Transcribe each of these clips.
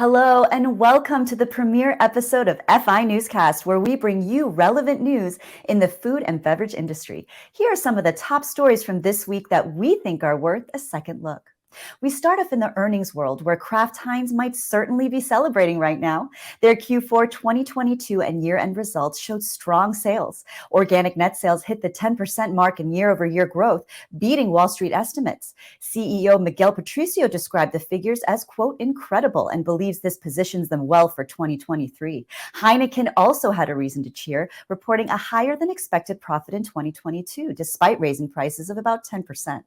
Hello and welcome to the premiere episode of FI Newscast, where we bring you relevant news in the food and beverage industry. Here are some of the top stories from this week that we think are worth a second look. We start off in the earnings world, where Kraft Heinz might certainly be celebrating right now. Their Q4 2022 and year-end results showed strong sales. Organic net sales hit the 10% mark in year-over-year growth, beating Wall Street estimates. CEO Miguel Patricio described the figures as, quote, incredible, and believes this positions them well for 2023. Heineken also had a reason to cheer, reporting a higher than expected profit in 2022, despite raising prices of about 10%.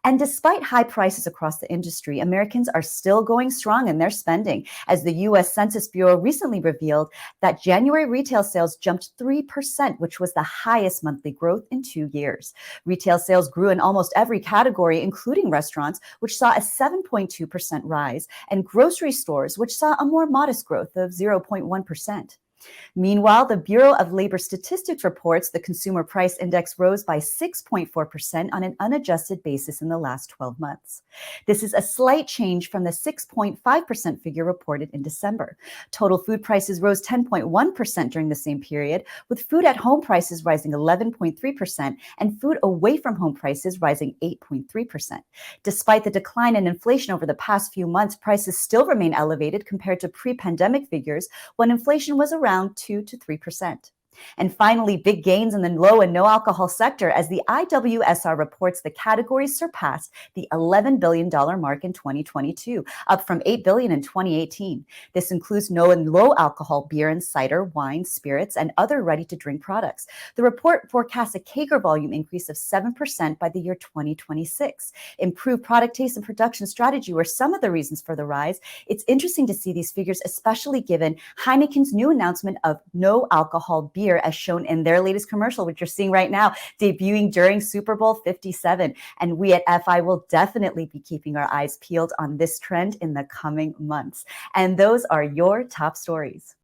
And despite high prices across the industry, Americans are still going strong in their spending, as the U.S. Census Bureau recently revealed that January retail sales jumped 3%, which was the highest monthly growth in 2 years. Retail sales grew in almost every category, including restaurants, which saw a 7.2% rise, and grocery stores, which saw a more modest growth of 0.1%. Meanwhile, the Bureau of Labor Statistics reports the consumer price index rose by 6.4% on an unadjusted basis in the last 12 months. This is a slight change from the 6.5% figure reported in December. Total food prices rose 10.1% during the same period, with food at home prices rising 11.3% and food away from home prices rising 8.3%. Despite the decline in inflation over the past few months, prices still remain elevated compared to pre-pandemic figures when inflation was around 2 to 3%. And finally, big gains in the low and no alcohol sector, as the IWSR reports the category surpassed the $11 billion mark in 2022, up from $8 billion in 2018. This includes no and low alcohol beer and cider, wine, spirits, and other ready-to-drink products. The report forecasts a CAGR volume increase of 7% by the year 2026. Improved product taste and production strategy were some of the reasons for the rise. It's interesting to see these figures, especially given Heineken's new announcement of no alcohol beer, as shown in their latest commercial, which you're seeing right now, debuting during Super Bowl 57. And we at FI will definitely be keeping our eyes peeled on this trend in the coming months. And those are your top stories.